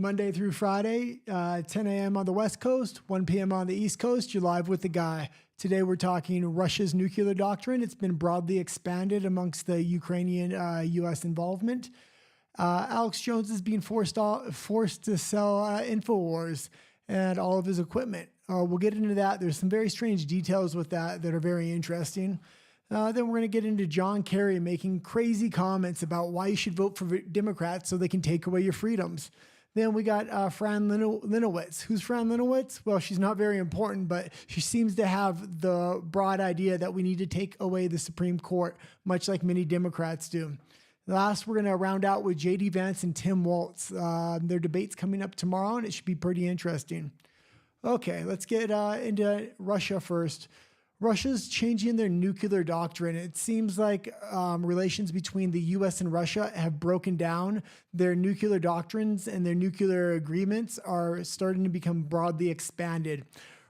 Monday through Friday, 10 a.m. on the West Coast, 1 p.m. on the East Coast. You're live with the guy. Today we're talking Russia's nuclear doctrine. It's been broadly expanded amongst the Ukrainian U.S. involvement. Alex Jones is being forced to sell Infowars and all of his equipment. We'll get into that. There's some very strange details with that are very interesting. Then we're going to get into John Kerry making crazy comments about why you should vote for Democrats so they can take away your freedoms. Then we got Fran Linowitz. Who's Fran Linowitz? Well, she's not very important, but she seems to have the broad idea that we need to take away the Supreme Court, much like many Democrats do. Last, we're going to round out with J.D. Vance and Tim Waltz. Their debate's coming up tomorrow, and it should be pretty interesting. Okay, let's get into Russia first. Russia's changing their nuclear doctrine. It seems like relations between the U.S. and Russia have broken down. Their nuclear doctrines and their nuclear agreements are starting to become broadly expanded.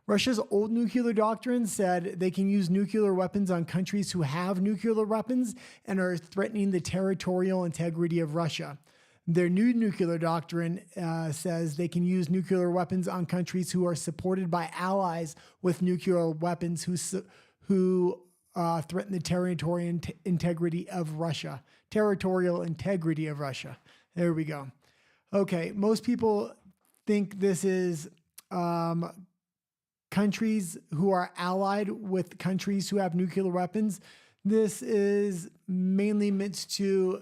Russia's old nuclear doctrine said they can use nuclear weapons on countries who have nuclear weapons and are threatening the territorial integrity of Russia. Their new nuclear doctrine says they can use nuclear weapons on countries who are supported by allies with nuclear weapons who threaten the territorial integrity of Russia. Territorial integrity of Russia. There we go. Okay, most people think this is countries who are allied with countries who have nuclear weapons. This is mainly meant to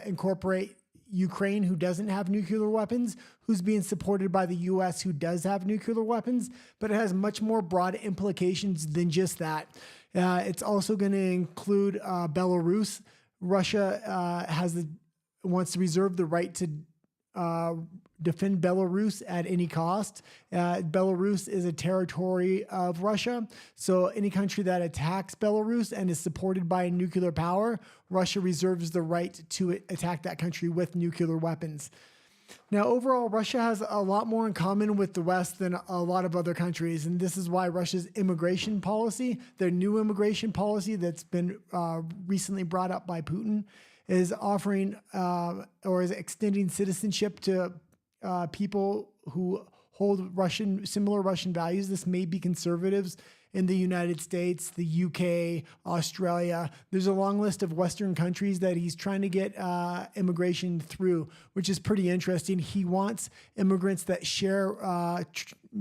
incorporate Ukraine, who doesn't have nuclear weapons, who's being supported by the U.S., who does have nuclear weapons, but it has much more broad implications than just that. It's also going to include Belarus. Russia wants to reserve the right to defend Belarus at any cost. Belarus is a territory of Russia, so any country that attacks Belarus and is supported by a nuclear power, Russia reserves the right to attack that country with nuclear weapons. Now, overall, Russia has a lot more in common with the West than a lot of other countries, and this is why Russia's immigration policy, their new immigration policy that's been recently brought up by Putin, is offering or is extending citizenship to people who hold similar Russian values. This may be conservatives in the United States, the UK, Australia. There's a long list of Western countries that he's trying to get immigration through, which is pretty interesting. He wants immigrants that share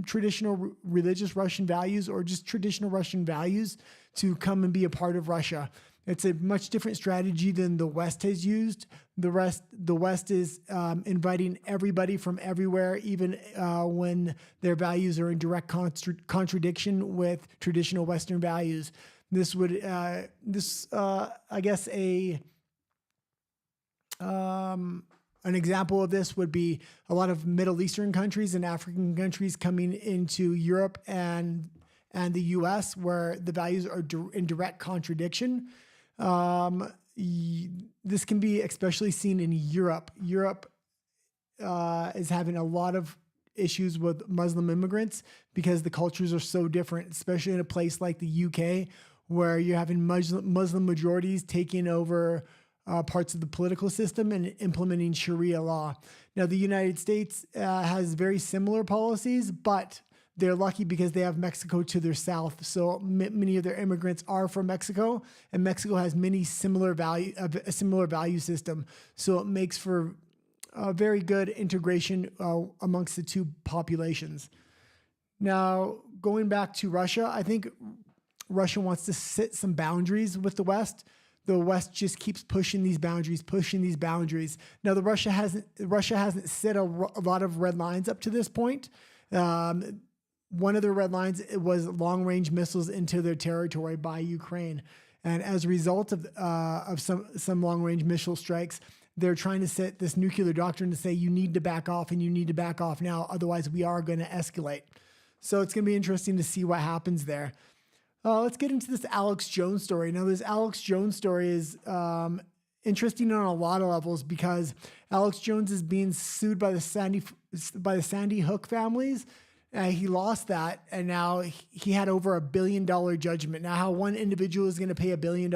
traditional religious Russian values or just traditional Russian values to come and be a part of Russia. It's a much different strategy than the West has used. The West is inviting everybody from everywhere, even when their values are in direct contradiction with traditional Western values. This would, I guess, an example of this would be a lot of Middle Eastern countries and African countries coming into Europe and the U.S., where the values are in direct contradiction. This can be especially seen in Europe. Europe is having a lot of issues with Muslim immigrants because the cultures are so different, especially in a place like the UK, where you're having Muslim majorities taking over parts of the political system and implementing Sharia law. Now, the United States has very similar policies, but they're lucky because they have Mexico to their south. So many of their immigrants are from Mexico, and Mexico has a similar value system. So it makes for a very good integration amongst the two populations. Now, going back to Russia, I think Russia wants to set some boundaries with the West. The West just keeps pushing these boundaries. Now, Russia hasn't set a lot of red lines up to this point. One of the red lines was long-range missiles into their territory by Ukraine. And as a result of some long-range missile strikes, they're trying to set this nuclear doctrine to say you need to back off and you need to back off now, otherwise we are going to escalate. So it's going to be interesting to see what happens there. Let's get into this Alex Jones story. Now, this Alex Jones story is interesting on a lot of levels because Alex Jones is being sued by the Sandy Hook families. He lost that, and now he had over $1 billion judgment. Now, how one individual is going to pay $1 billion,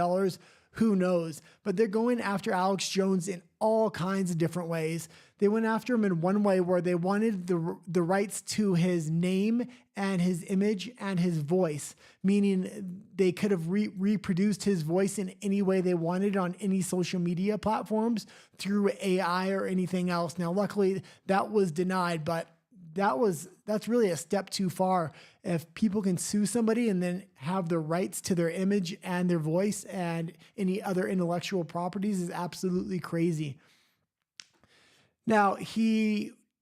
who knows? But they're going after Alex Jones in all kinds of different ways. They went after him in one way where they wanted the rights to his name and his image and his voice, meaning they could have reproduced his voice in any way they wanted on any social media platforms through AI or anything else. Now, luckily that was denied, but that's really a step too far. If people can sue somebody and then have the rights to their image and their voice and any other intellectual properties is absolutely crazy. Now,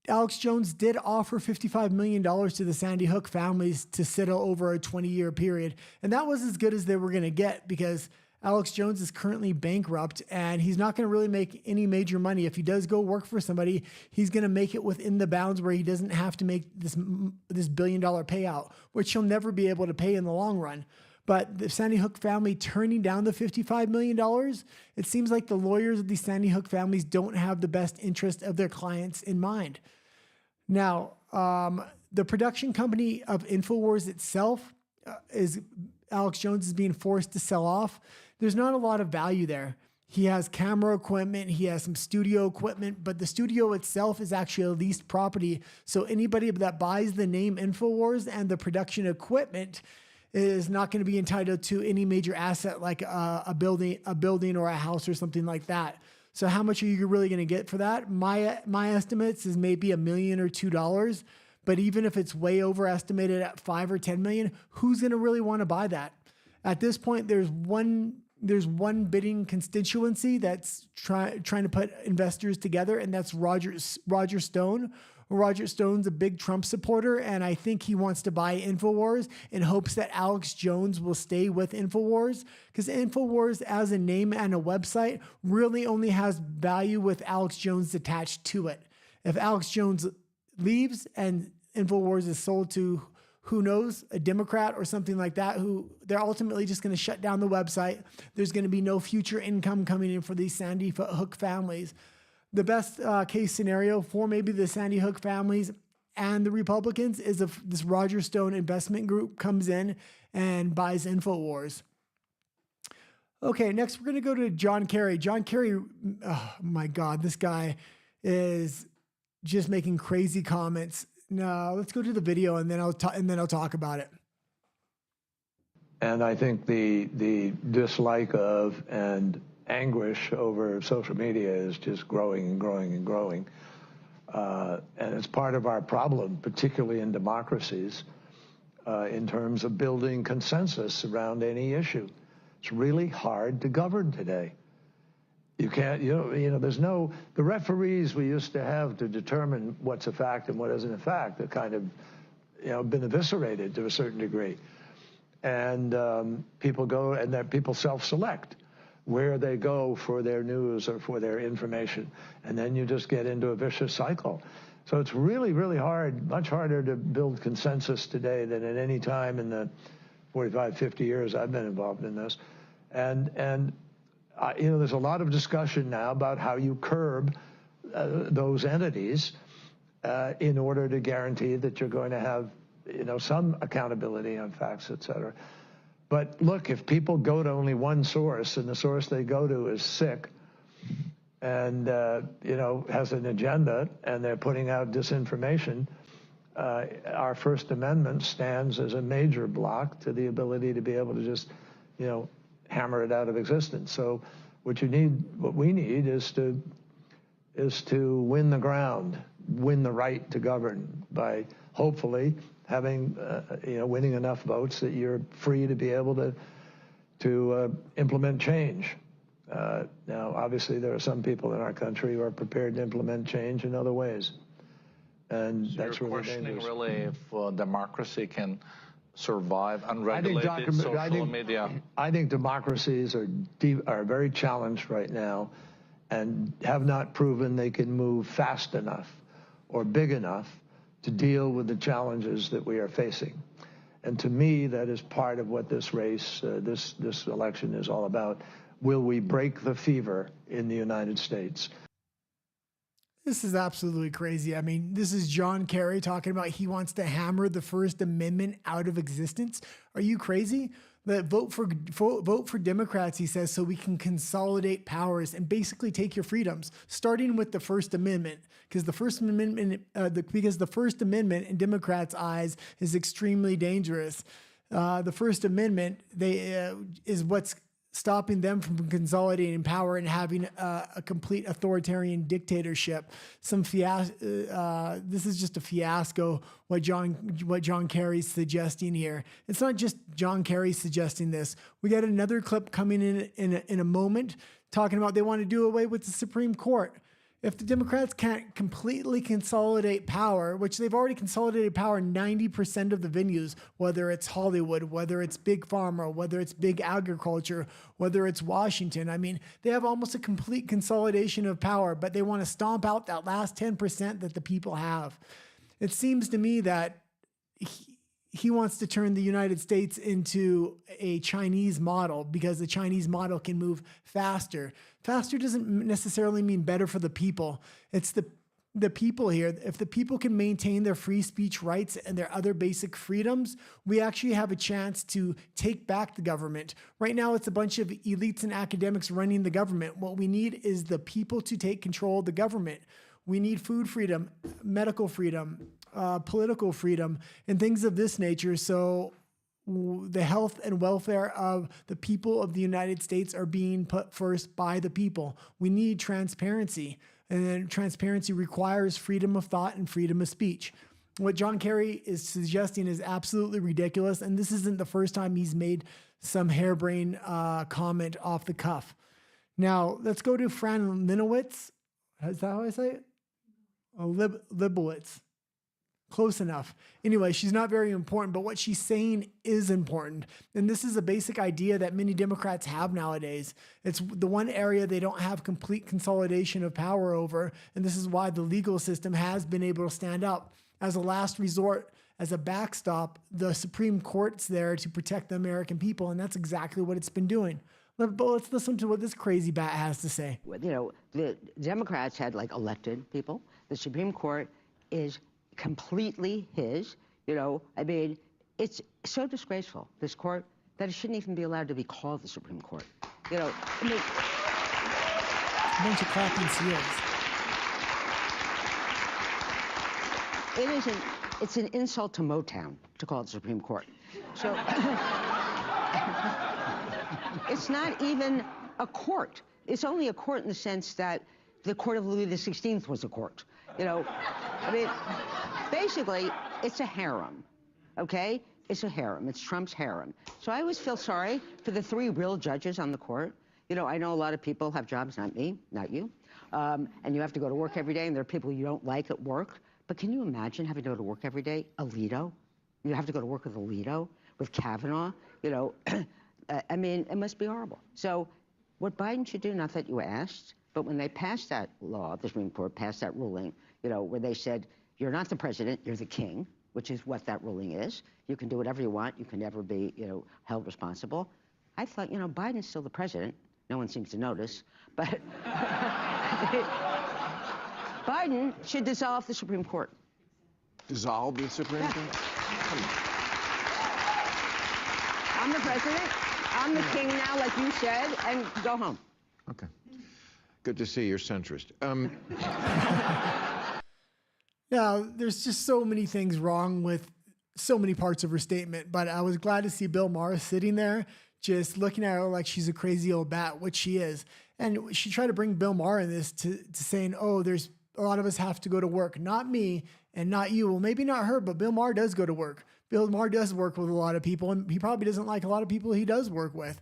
Alex Jones did offer $55 million to the Sandy Hook families to settle over a 20-year period. And that was as good as they were going to get, because Alex Jones is currently bankrupt and he's not going to really make any major money. If he does go work for somebody, he's going to make it within the bounds where he doesn't have to make this billion-dollar payout, which he'll never be able to pay in the long run. But the Sandy Hook family turning down the $55 million, it seems like the lawyers of these Sandy Hook families don't have the best interest of their clients in mind. Now, the production company of Infowars itself Alex Jones is being forced to sell off. There's not a lot of value there. He has camera equipment, he has some studio equipment, but the studio itself is actually a leased property. So anybody that buys the name Infowars and the production equipment is not going to be entitled to any major asset like a building or a house or something like that. So how much are you really going to get for that? My estimates is maybe $1 million or $2 million. But even if it's way overestimated at 5 or 10 million, who's going to really want to buy that? At this point, there's one bidding constituency that's trying to put investors together, and that's Roger Stone. Roger Stone's a big Trump supporter, and I think he wants to buy Infowars in hopes that Alex Jones will stay with Infowars, because Infowars as a name and a website really only has value with Alex Jones attached to it. If Alex Jones leaves and Infowars is sold to, who knows, a Democrat or something like that, who they're ultimately just going to shut down the website. There's going to be no future income coming in for these Sandy Hook families. The best case scenario for maybe the Sandy Hook families and the Republicans is if this Roger Stone investment group comes in and buys Infowars. Okay, next we're going to go to John Kerry. John Kerry, oh my God, this guy is just making crazy comments. No, let's go to the video and then I'll talk about it. And I think the dislike of and anguish over social media is just growing and growing and growing. And it's part of our problem, particularly in democracies, in terms of building consensus around any issue. It's really hard to govern today. You can't, there's the referees we used to have to determine what's a fact and what isn't a fact have kind of, been eviscerated to a certain degree. And people self-select where they go for their news or for their information. And then you just get into a vicious cycle. So it's really, really hard, much harder to build consensus today than at any time in the 45, 50 years I've been involved in this. And there's a lot of discussion now about how you curb those entities in order to guarantee that you're going to have, some accountability on facts, et cetera. But look, if people go to only one source and the source they go to is sick and, has an agenda and they're putting out disinformation, our First Amendment stands as a major block to the ability to be able to just, hammer it out of existence. So what we need is to win the ground, win the right to govern by hopefully having, winning enough votes that you're free to be able to implement change. Now, obviously, there are some people in our country who are prepared to implement change in other ways, and so that's you're really questioning dangerous. really if democracy can survive unregulated social media. I think democracies are very challenged right now, and have not proven they can move fast enough or big enough to deal with the challenges that we are facing. And to me, that is part of what this race, this election is all about. Will we break the fever in the United States? This is absolutely crazy. I mean, this is John Kerry talking about he wants to hammer the First Amendment out of existence. Are you crazy? That vote for Democrats, he says, so we can consolidate powers and basically take your freedoms, starting with the First Amendment, because the First Amendment in Democrats' eyes is extremely dangerous. The First Amendment is what's stopping them from consolidating power and having a complete authoritarian dictatorship. This is just a fiasco. What John Kerry's suggesting here. It's not just John Kerry suggesting this. We got another clip coming in a moment talking about they want to do away with the Supreme Court. If the Democrats can't completely consolidate power, which they've already consolidated power in 90% of the venues, whether it's Hollywood, whether it's Big Pharma, whether it's big agriculture, whether it's Washington. I mean, they have almost a complete consolidation of power, but they want to stomp out that last 10% that the people have. It seems to me that he wants to turn the United States into a Chinese model because the Chinese model can move faster. Faster doesn't necessarily mean better for the people. It's the people here. If the people can maintain their free speech rights and their other basic freedoms, we actually have a chance to take back the government. Right now, it's a bunch of elites and academics running the government. What we need is the people to take control of the government. We need food freedom, medical freedom, political freedom, and things of this nature. So the health and welfare of the people of the United States are being put first by the people. We need transparency, and then transparency requires freedom of thought and freedom of speech. What John Kerry is suggesting is absolutely ridiculous, and this isn't the first time he's made some harebrained comment off the cuff. Now, let's go to Fran Linowitz. Is that how I say it? Libowitz. Close enough. Anyway, she's not very important, but what she's saying is important. And this is a basic idea that many Democrats have nowadays. It's the one area they don't have complete consolidation of power over. And this is why the legal system has been able to stand up. As a last resort, as a backstop, the Supreme Court's there to protect the American people. And that's exactly what it's been doing. But let's listen to what this crazy bat has to say. You know, the Democrats had elected people. The Supreme Court is completely his. You know, I mean, it's so disgraceful, this court, that it shouldn't even be allowed to be called the Supreme Court. You know, I mean, a bunch of clapping seals. It's an insult to Motown to call it the Supreme Court. So it's not even a court. It's only a court in the sense that the court of Louis XVI was a court. You know, I mean, basically, it's a harem, okay? It's a harem. It's Trump's harem. So I always feel sorry for the 3 real judges on the court. You know, I know a lot of people have jobs, not me, not you, and you have to go to work every day, and there are people you don't like at work. But can you imagine having to go to work every day? Alito? You have to go to work with Alito, with Kavanaugh? You know, I mean, it must be horrible. So what Biden should do, not that you asked, but when they passed that law, the Supreme Court passed that ruling, you know, where they said, you're not the president, you're the king, which is what that ruling is. You can do whatever you want. You can never be, you know, held responsible. I thought, you know, Biden's still the president. No one seems to notice. But Biden should dissolve the Supreme Court. Dissolve the Supreme Court? I'm the president. I'm the king now, like you said, and go home. Okay. Good to see you're centrist. Now, there's just so many things wrong with so many parts of her statement, but I was glad to see Bill Maher sitting there just looking at her like she's a crazy old bat, which she is. And she tried to bring Bill Maher in this to saying, oh, there's a lot of us have to go to work. Not me and not you. Well, maybe not her, but Bill Maher does go to work. Bill Maher does work with a lot of people, and he probably doesn't like a lot of people he does work with.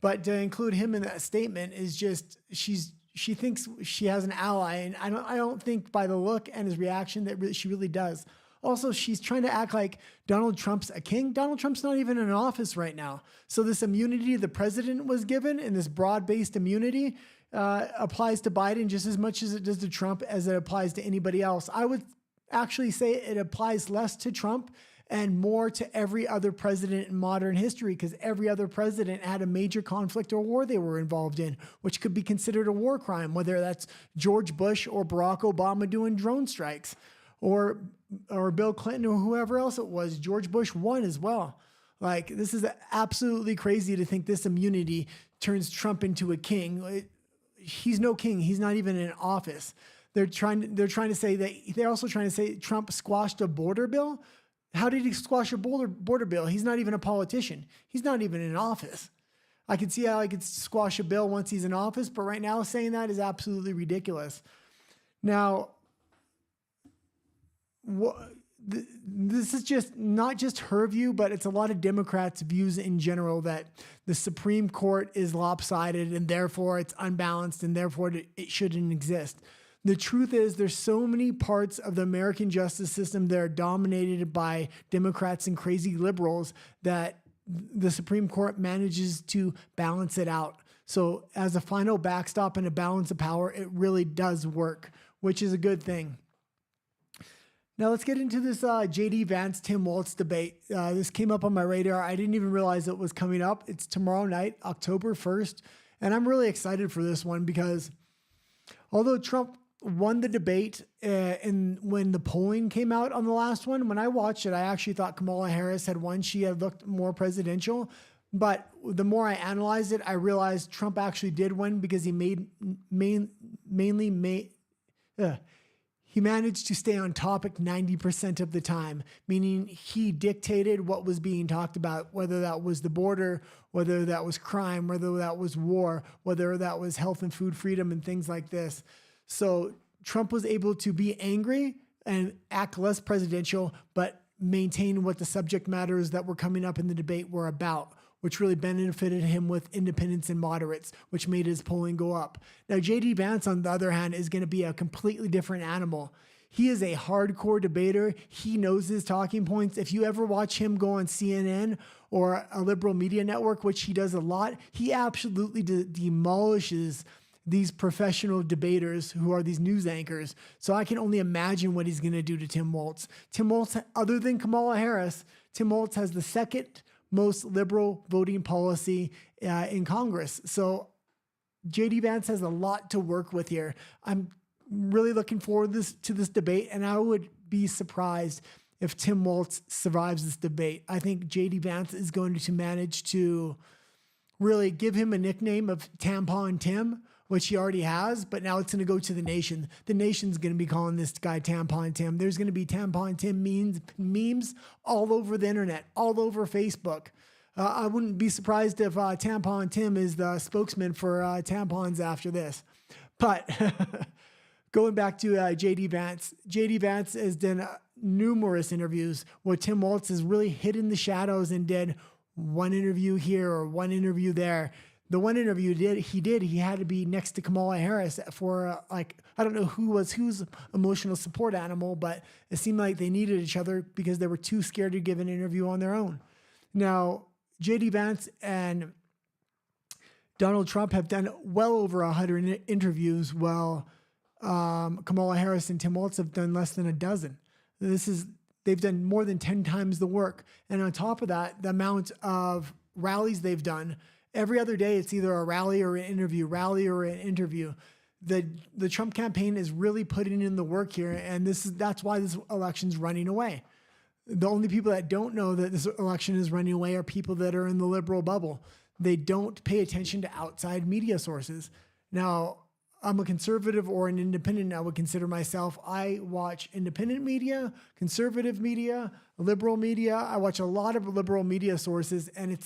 But to include him in that statement is just, she thinks she has an ally, and I don't think by the look and his reaction that she really does. Also, she's trying to act like Donald Trump's a king. Donald Trump's not even in office right now. So this immunity the president was given, and this broad-based immunity applies to Biden just as much as it does to Trump as it applies to anybody else. I would actually say it applies less to Trump and more to every other president in modern history, because every other president had a major conflict or war they were involved in, which could be considered a war crime, whether that's George Bush or Barack Obama doing drone strikes, or Bill Clinton or whoever else it was. George Bush won as well. Like, this is absolutely crazy to think this immunity turns Trump into a king. He's no king. He's not even in office. They're also trying to say Trump squashed a border bill. How did he squash a border bill? He's not even a politician. He's not even in office. I can see how he could squash a bill once he's in office, but right now saying that is absolutely ridiculous. Now, this is just not just her view, but it's a lot of Democrats' views in general, that the Supreme Court is lopsided and therefore it's unbalanced and therefore it shouldn't exist. The truth is, there's so many parts of the American justice system that are dominated by Democrats and crazy liberals that the Supreme Court manages to balance it out. So as a final backstop and a balance of power, it really does work, which is a good thing. Now let's get into this J.D. Vance, Tim Walz debate. This came up on my radar. I didn't even realize it was coming up. It's tomorrow night, October 1st. And I'm really excited for this one because although Trump won the debate and when the polling came out on the last one, when I watched it, I actually thought Kamala Harris had won. She had looked more presidential. But the more I analyzed it, I realized Trump actually did win because he he managed to stay on topic 90% of the time, meaning he dictated what was being talked about, whether that was the border, whether that was crime, whether that was war, whether that was health and food freedom and things like this. So Trump was able to be angry and act less presidential, but maintain what the subject matters that were coming up in the debate were about, which really benefited him with independents and moderates, which made his polling go up. Now, J.D. Vance, on the other hand, is going to be a completely different animal. He is a hardcore debater. He knows his talking points. If you ever watch him go on CNN or a liberal media network, which he does a lot, he absolutely demolishes these professional debaters who are these news anchors. So I can only imagine what he's going to do to Tim Walz. Tim Walz, other than Kamala Harris, Tim Walz has the second most liberal voting policy in Congress. So J.D. Vance has a lot to work with here. I'm really looking forward to this debate, and I would be surprised if Tim Walz survives this debate. I think J.D. Vance is going to manage to really give him a nickname of Tampon Tim, which he already has, but now it's going to go to the nation. The nation's going to be calling this guy Tampon Tim. There's going to be Tampon Tim memes all over the internet, all over Facebook. I wouldn't be surprised if Tampon Tim is the spokesman for tampons after this. But going back to J.D. Vance, J.D. Vance has done numerous interviews where Tim Walz has really hid in the shadows and did one interview here or one interview there. The one interview he had to be next to Kamala Harris for I don't know whose emotional support animal, but it seemed like they needed each other because they were too scared to give an interview on their own. Now, J.D. Vance and Donald Trump have done well over 100 interviews, while Kamala Harris and Tim Walz have done less than a dozen. They've done more than 10 times the work. And on top of that, the amount of rallies they've done, every other day, it's either a rally or an interview, The Trump campaign is really putting in the work here, and that's why this election's running away. The only people that don't know that this election is running away are people that are in the liberal bubble. They don't pay attention to outside media sources. Now, I'm a conservative or an independent, I would consider myself. I watch independent media, conservative media, liberal media. I watch a lot of liberal media sources, and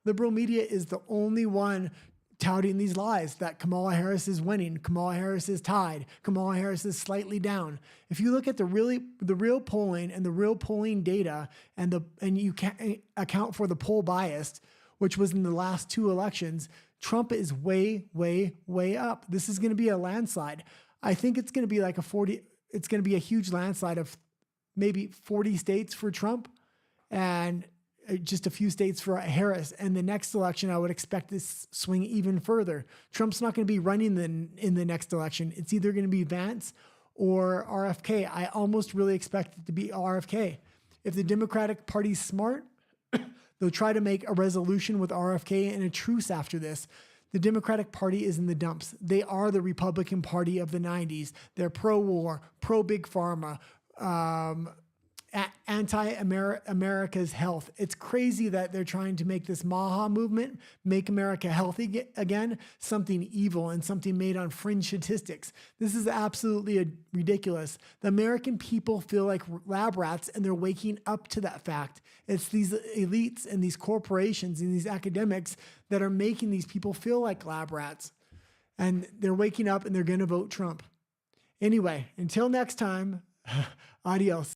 liberal media is the only one touting these lies that Kamala Harris is winning, Kamala Harris is tied, Kamala Harris is slightly down. If you look at the real polling and the real polling data, and you can account for the poll bias, which was in the last two elections, Trump is way, way, way up. This is going to be a landslide. I think it's going to be it's going to be a huge landslide of maybe 40 states for Trump and just a few states for Harris. And the next election, I would expect this swing even further. Trump's not going to be running in the next election. It's either going to be Vance or RFK. I almost really expect it to be RFK. If the Democratic Party's smart, they'll try to make a resolution with RFK and a truce after this. The Democratic Party is in the dumps. They are the Republican Party of the 90s. They're pro-war, pro-big pharma, anti-America's health. It's crazy that they're trying to make this MAHA movement, Make America Healthy Again, something evil and something made on fringe statistics. This is absolutely ridiculous. The American people feel like lab rats, and they're waking up to that fact. It's these elites and these corporations and these academics that are making these people feel like lab rats. And they're waking up and they're going to vote Trump. Anyway, until next time, adios.